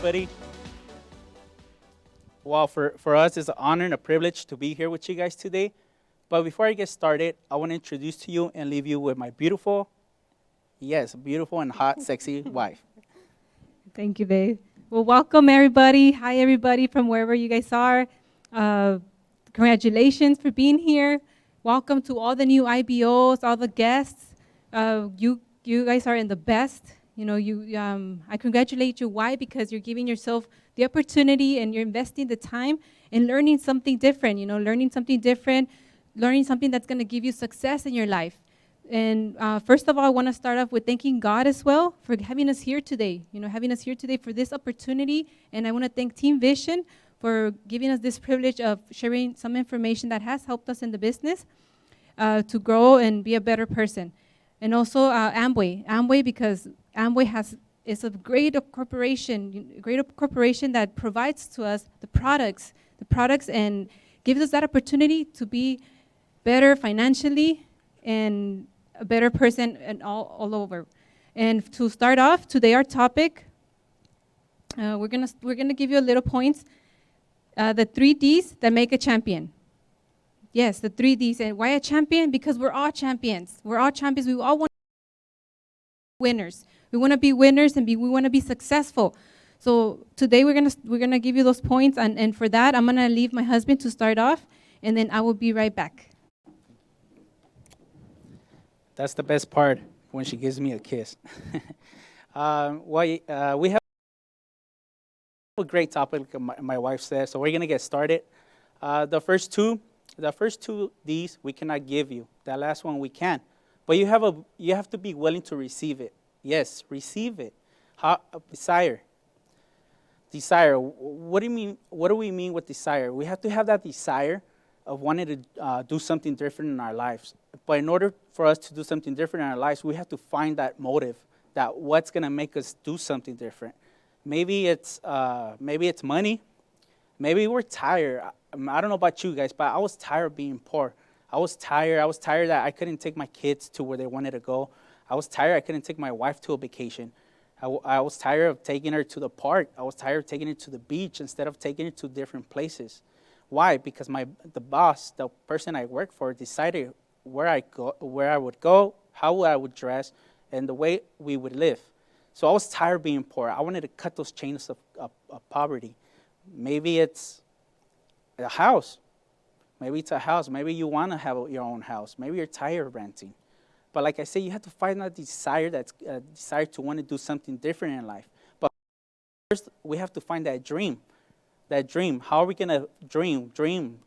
everybody. Well, for us, it's an honor and a privilege to be here with you guys today. But before I get started, I want to introduce to you and leave you with my beautiful, yes, beautiful and hot, sexy wife. Thank you, babe. Well, welcome everybody. Hi, everybody from wherever you guys are. Uh, Congratulations for being here. Welcome to all the new IBOs, all the guests. You guys are in the best. I congratulate you. Why? Because you're giving yourself the opportunity and you're investing the time in learning something different. Learning something different, learning something that's going to give you success in your life. And first of all, I want to start off with thanking God as well for having us here today. Having us here today for this opportunity. And I want to thank Team Vision for giving us this privilege of sharing some information that has helped us in the business to grow and be a better person. And also Amway, because Amway is a great corporation that provides to us the products, and gives us that opportunity to be better financially and a better person and all over. And to start off today, our topic, we're gonna give you a little points. The 3Ds that make a champion. Yes, the 3Ds. And why a champion? Because we're all champions. We're all champions. We all want winners. We want to be winners and we want to be successful. So today we're gonna give you those points, and for that I'm gonna leave my husband to start off, and then I will be right back. That's the best part, when she gives me a kiss. We have a great topic, like my wife said, so we're going to get started. The first two D's we cannot give you. That last one we can. But you have to be willing to receive it. Yes, receive it. Desire. What do you mean? What do we mean with desire? We have to have that desire of wanting to do something different in our lives. But in order for us to do something different in our lives, we have to find that motive, that what's going to make us do something different. Maybe it's money. Maybe we're tired. I don't know about you guys, but I was tired of being poor. I was tired that I couldn't take my kids to where they wanted to go. I was tired I couldn't take my wife to a vacation. I was tired of taking her to the park. I was tired of taking her to the beach instead of taking her to different places. Why? Because the boss, the person I work for, decided where I would go, how I would dress, and the way we would live. So I was tired of being poor. I wanted to cut those chains of poverty. Maybe it's a house. Maybe you want to have your own house. Maybe you're tired of renting. But like I said, you have to find that desire, desire to want to do something different in life. But first, we have to find that dream. How are we gonna dream?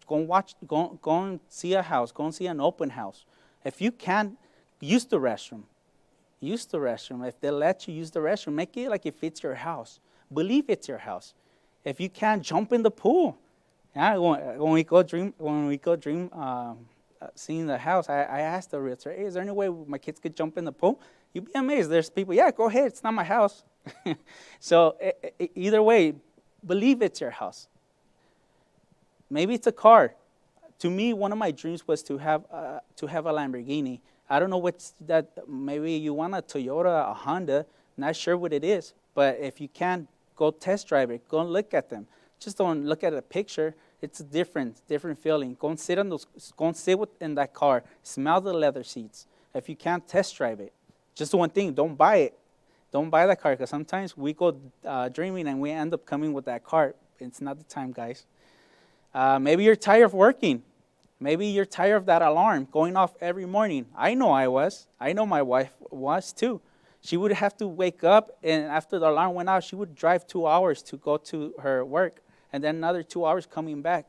Go and see a house. Go and see an open house. If you can't, use the restroom. If they let you use the restroom, make it like if it's your house. Believe it's your house. If you can't, jump in the pool. Yeah, when we go dream, seeing the house, I asked the realtor, "Hey, is there any way my kids could jump in the pool?" You'd be amazed. There's people, yeah, go ahead. It's not my house. So either way, believe it's your house. Maybe it's a car. To me, one of my dreams was to have a Lamborghini. I don't know what's that. Maybe you want a Toyota, a Honda. Not sure what it is. But if you can, go test drive it. Go and look at them. Just don't look at a picture. It's a different feeling. Go and sit in that car. Smell the leather seats. If you can't, test drive it. Just one thing, don't buy it. Don't buy that car, because sometimes we go dreaming and we end up coming with that car. It's not the time, guys. Maybe you're tired of working. Maybe you're tired of that alarm going off every morning. I know I was. I know my wife was too. She would have to wake up, and after the alarm went out, she would drive 2 hours to go to her work, and then another 2 hours coming back.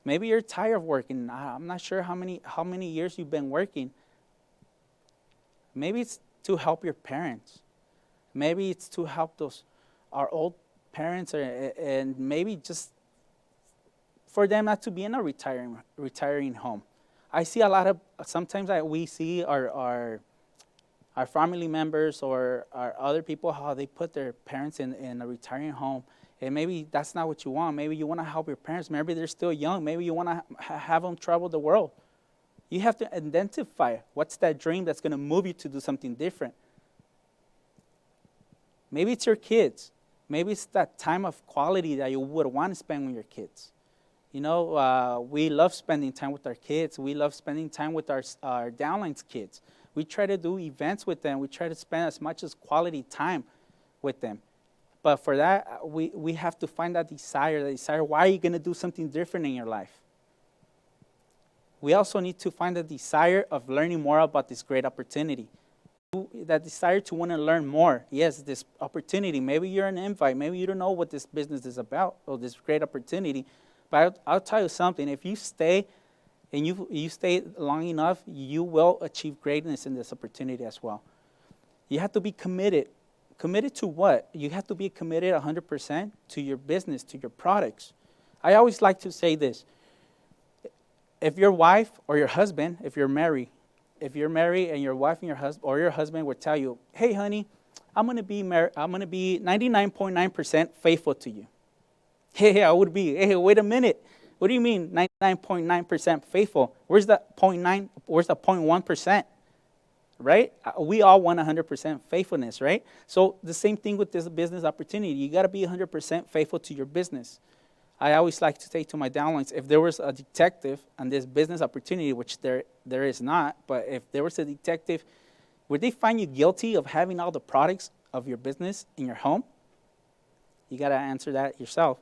Maybe you're tired of working. I'm not sure how many years you've been working. Maybe it's to help your parents. Maybe it's to help our old parents, and maybe just for them not to be in a retiring home. I see sometimes we see our family members or our other people, how they put their parents in a retiring home. And maybe that's not what you want. Maybe you want to help your parents. Maybe they're still young. Maybe you want to have them travel the world. You have to identify what's that dream that's going to move you to do something different. Maybe it's your kids. Maybe it's that time of quality that you would want to spend with your kids. You know, we love spending time with our kids. We love spending time with our downlines kids. We try to do events with them. We try to spend as much as quality time with them. But for that, we have to find that desire. Why are you going to do something different in your life? We also need to find the desire of learning more about this great opportunity. That desire to want to learn more. Yes, this opportunity. Maybe you're an invite. Maybe you don't know what this business is about or this great opportunity. But I'll tell you something. If you stay and you stay long enough, you will achieve greatness in this opportunity as well. You have to be committed. Committed to what? You have to be committed 100% to your business, to your products. I always like to say this. If your wife or your husband, if you're married and your wife and your husband or your husband would tell you, "Hey, honey, I'm gonna be 99.9% faithful to you." Hey, I would be. Hey, wait a minute. What do you mean 99.9% faithful? Where's the 0.9? Where's the 0.1%? Right? We all want 100% faithfulness, right? So the same thing with this business opportunity. You got to be 100% faithful to your business. I always like to say to my downlines, if there was a detective on this business opportunity, which there is not, but if there was a detective, would they find you guilty of having all the products of your business in your home? You got to answer that yourself.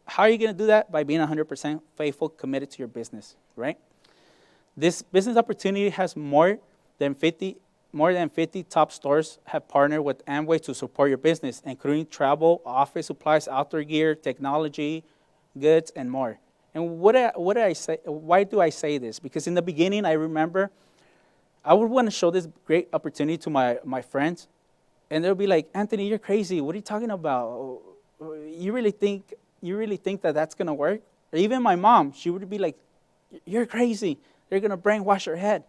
How are you going to do that? By being 100% faithful, committed to your business, right? This business opportunity has more than 50 top stores have partnered with Amway to support your business, including travel, office supplies, outdoor gear, technology, goods, and more. And what do I say? Why do I say this? Because in the beginning, I remember I would want to show this great opportunity to my friends, and they'll be like, "Anthony, you're crazy. What are you talking about? You really think that that's going to work?" Or even my mom, she would be like, "You're crazy. They're going to brainwash your head."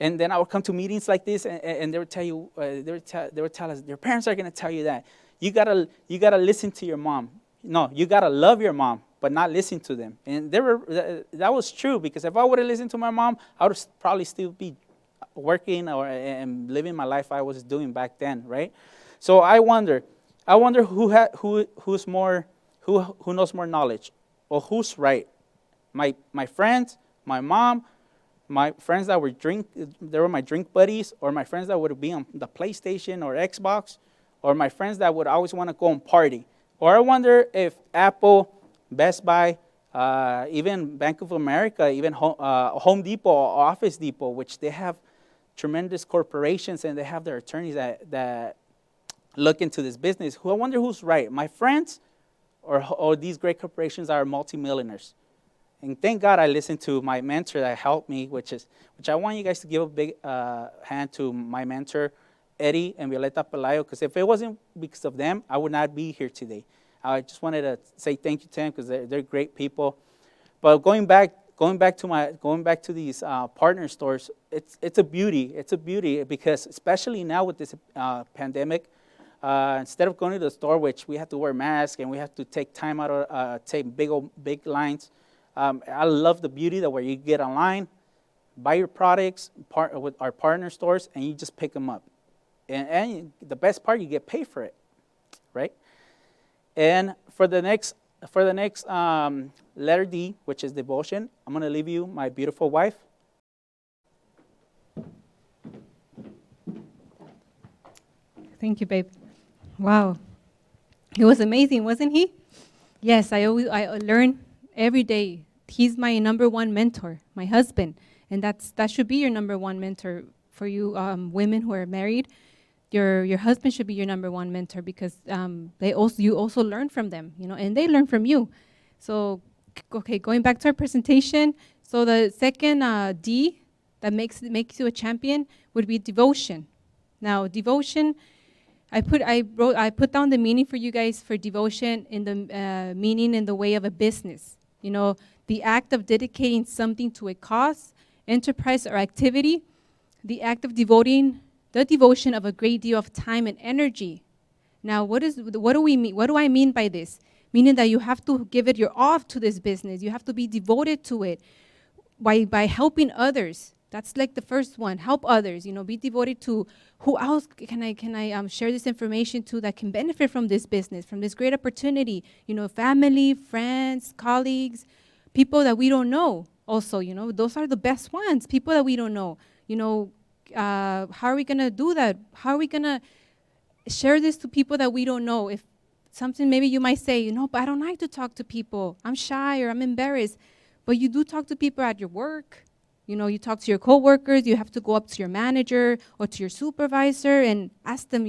And then I would come to meetings like this, and they would tell you, they would tell us, your parents are going to tell you that you gotta listen to your mom. No, you gotta love your mom, but not listen to them. And that was true, because if I would have listened to my mom, I would probably still be working and living my life I was doing back then, right? So I wonder who knows more knowledge, or who's right, my friends, my mom, my friends that they were my drink buddies, or my friends that would be on the PlayStation or Xbox, or my friends that would always want to go and party. Or I wonder if Apple, Best Buy, even Bank of America, even Home Depot or Office Depot, which they have tremendous corporations and they have their attorneys that look into this business. I wonder who's right, my friends or these great corporations that are multimillionaires. And thank God I listened to my mentor that helped me, which I want you guys to give a big hand to my mentor, Eddie and Violeta Pelayo, because if it wasn't because of them, I would not be here today. I just wanted to say thank you to them, because they're great people. But going back to these partner stores, it's a beauty. It's a beauty, because especially now with this pandemic, instead of going to the store, which we have to wear masks and we have to take time out, take big lines. I love the beauty that where you get online, buy your products with our partner stores, and you just pick them up. And the best part, you get paid for it, right? And for the next letter D, which is devotion, I'm going to leave you my beautiful wife. Thank you, babe. Wow. He was amazing, wasn't he? Yes, I learn every day. He's my number one mentor, my husband. And that should be your number one mentor for you women who are married. Your husband should be your number one mentor, because you also learn from them, and they learn from you. So, okay, going back to our presentation. So the second D that makes you a champion would be devotion. Now, devotion, I put down the meaning for you guys for devotion in the meaning in the way of a business. The act of dedicating something to a cause, enterprise, or activity. The act of devoting the devotion of a great deal of time and energy. Now, what do we mean? What do I mean by this? Meaning that you have to give it your all to this business. You have to be devoted to it by helping others. That's like the first one. Help others. Be devoted to who else can I share this information to that can benefit from this business, from this great opportunity. Family, friends, colleagues, people that we don't know. Also, those are the best ones. People that we don't know. How are we gonna do that? How are we gonna share this to people that we don't know? If something maybe you might say, but I don't like to talk to people. I'm shy or I'm embarrassed. But you do talk to people at your work. You talk to your coworkers. You have to go up to your manager or to your supervisor and ask them,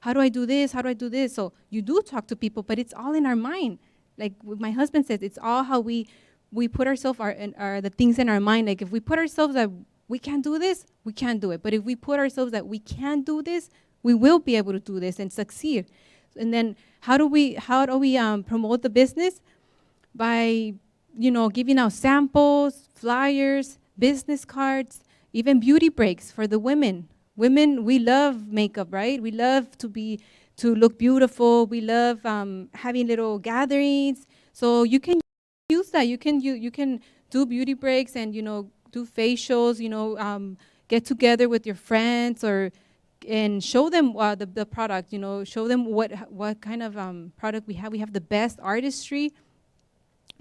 how do I do this? How do I do this? So you do talk to people, but it's all in our mind. Like my husband says, it's all how we put ourselves, the things in our mind. Like if we put ourselves that we can't do this, we can't do it. But if we put ourselves that we can do this, we will be able to do this and succeed. And then how do we promote the business? By giving out samples, flyers, business cards, even beauty breaks for the women. Women, we love makeup, right? We love to look beautiful. We love having little gatherings. So you can use that. You can do beauty breaks and do facials. Get together with your friends and show them the product. Show them what kind of product we have. We have the best artistry.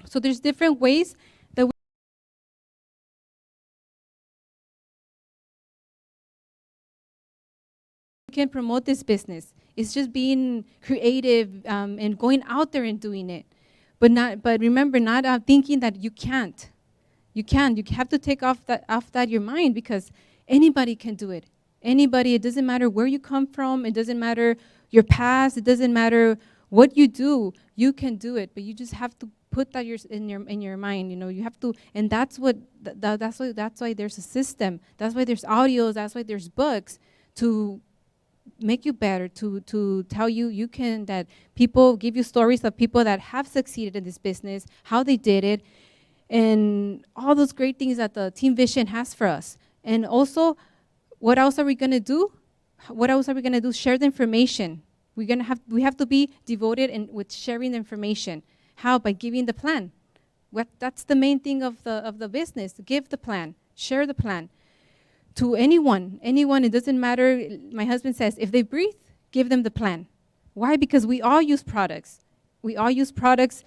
So there's different ways that we can promote this business. It's just being creative and going out there and doing it. But remember, not thinking that you can't. You can. You have to take off that your mind, because anybody can do it. Anybody. It doesn't matter where you come from. It doesn't matter your past. It doesn't matter what you do. You can do it. But you just have to put that in your mind. You have to, and that's why there's a system. That's why there's audios. That's why there's books to make you better, to tell you can, that people give you stories of people that have succeeded in this business, how they did it, and all those great things that the Team Vision has for us. And also, what else are we going to do? Share the information. We have to be devoted with sharing the information. How? By giving the plan. That's the main thing of the business. Give the plan. Share the plan to anyone. It doesn't matter. My husband says, if they breathe, give them the plan. Why? Because we all use products. We all use products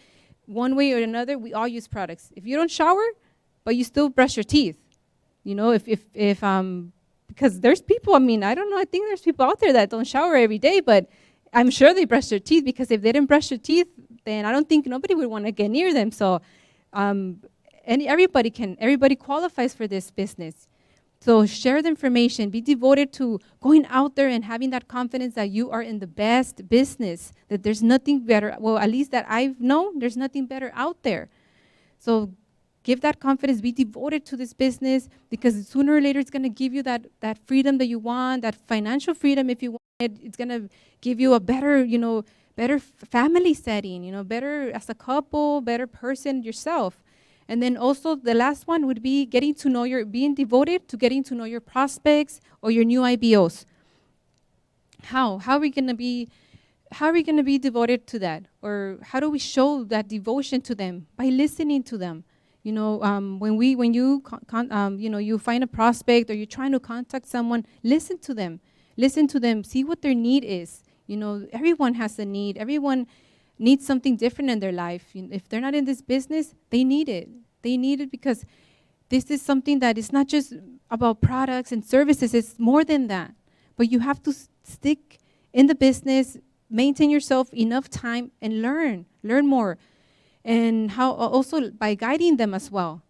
one way or another. We all use products. If you don't shower, but you still brush your teeth, because there's people, I don't know, I think there's people out there that don't shower every day, but I'm sure they brush their teeth, because if they didn't brush their teeth, then I don't think nobody would want to get near them. So everybody qualifies for this business. So share the information. Be devoted to going out there and having that confidence that you are in the best business, that there's nothing better. Well, at least that I've known, there's nothing better out there. So give that confidence. Be devoted to this business, because sooner or later it's going to give you that freedom that you want, that financial freedom if you want it. It's going to give you a better, better family setting, better as a couple, better person yourself. And then also the last one would be being devoted to getting to know your prospects or your new IBOs. How are we going to be devoted to that? Or how do we show that devotion to them? By listening to them. When you find a prospect or you're trying to contact someone, listen to them, see what their need is. Everyone has a need. Everyone needs something different in their life. If they're not in this business, they need it. They need it because this is something that is not just about products and services. It's more than that. But you have to stick in the business, maintain yourself enough time, and learn more. And how also by guiding them as well.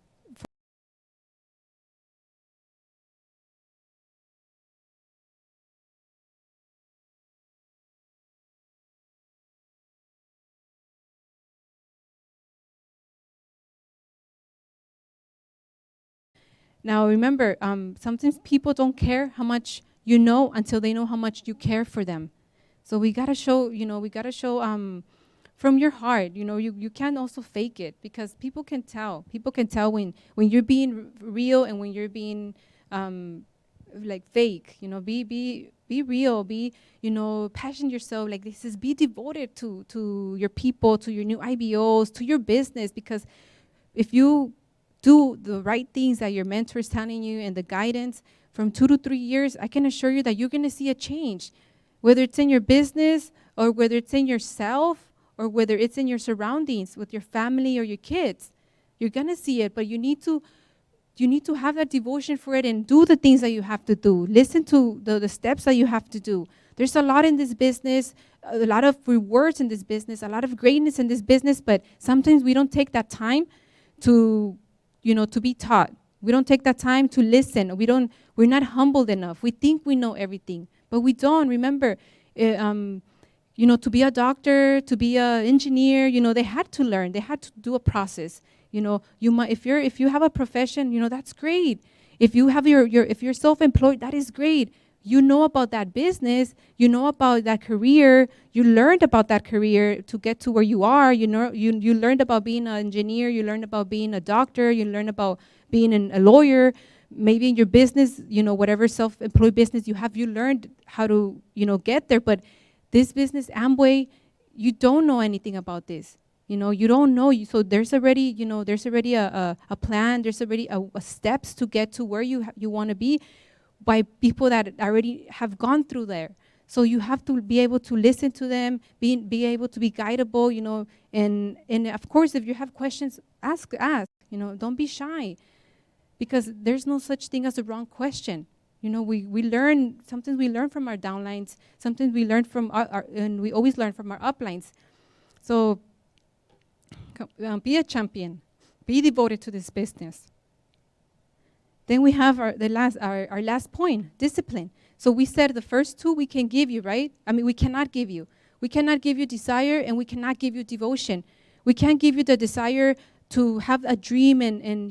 Now remember, sometimes people don't care how much you know until they know how much you care for them. So we gotta show, from your heart. You can't also fake it, because people can tell. People can tell when you're being real and when you're being like fake. Be real. Be passion yourself. Like this is, be devoted to your people, to your new IBOs, to your business. Because if you do the right things that your mentor is telling you and the guidance, from 2 to 3 years, I can assure you that you're going to see a change, whether it's in your business or whether it's in yourself or whether it's in your surroundings with your family or your kids. You're going to see it, but you need to have that devotion for it and do the things that you have to do. Listen to the steps that you have to do. There's a lot in this business, a lot of rewards in this business, a lot of greatness in this business, but sometimes we don't take that time to, to be taught. We don't take that time to listen. We're not humbled enough. We think we know everything, but we don't. Remember, to be a doctor, to be an engineer, they had to learn. They had to do a process. You might, if you have a profession, that's great. If you have if you're self-employed, that is great. You know about that business, you know about that career, you learned about that career to get to where you are. You learned about being an engineer, you learned about being a doctor, you learned about being a lawyer. Maybe in your business, whatever self-employed business you have, you learned how to, get there. But this business, Amway, you don't know anything about this. You don't know. So there's already, a plan. There's already a steps to get to where you want to be by people that already have gone through there. So you have to be able to listen to them, be able to be guidable, and of course, if you have questions, ask, don't be shy, because there's no such thing as a wrong question. We learn, sometimes we learn from our downlines, sometimes we learn from and we always learn from our uplines. So be a champion, be devoted to this business. Then we have our last point, discipline. So we said the first two we can give you, right? We cannot give you. We cannot give you desire, and we cannot give you devotion. We can't give you the desire to have a dream and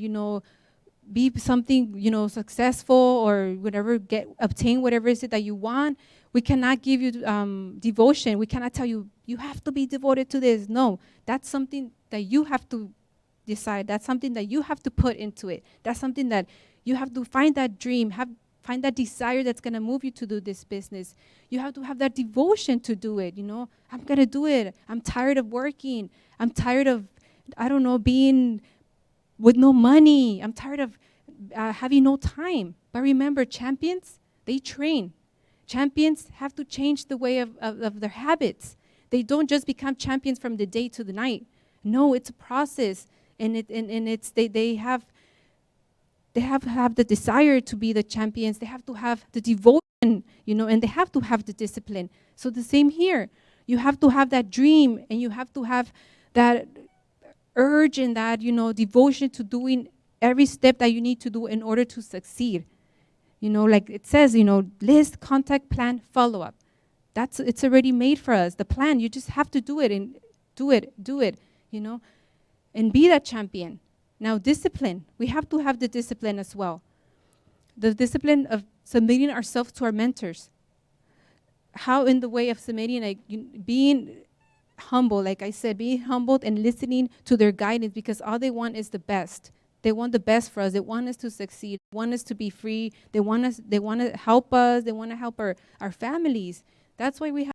be something, successful or whatever, obtain whatever is it that you want. We cannot give you devotion. We cannot tell you, you have to be devoted to this. No, that's something that you have to decide. That's something that you have to put into it. That's something that you have to find that dream, find that desire that's going to move you to do this business. You have to have that devotion to do it. I'm going to do it. I'm tired of working. I'm tired of, being with no money. I'm tired of having no time. But remember, champions, they train. Champions have to change the way of their habits. They don't just become champions from the day to the night. No, it's a process, and they have the desire to be the champions. They have to have the devotion, and they have to have the discipline. So the same here. You have to have that dream, and you have to have that urge and that, devotion to doing every step that you need to do in order to succeed. Like it says, list, contact, plan, follow up. It's already made for us. The plan, you just have to do it and do it, and be that champion. Now, discipline. We have to have the discipline as well. The discipline of submitting ourselves to our mentors. How in the way of submitting, being humble, like I said, being humbled and listening to their guidance, because all they want is the best. They want the best for us. They want us to succeed. They want us to be free. They want to help us. They want to help our families. That's why we have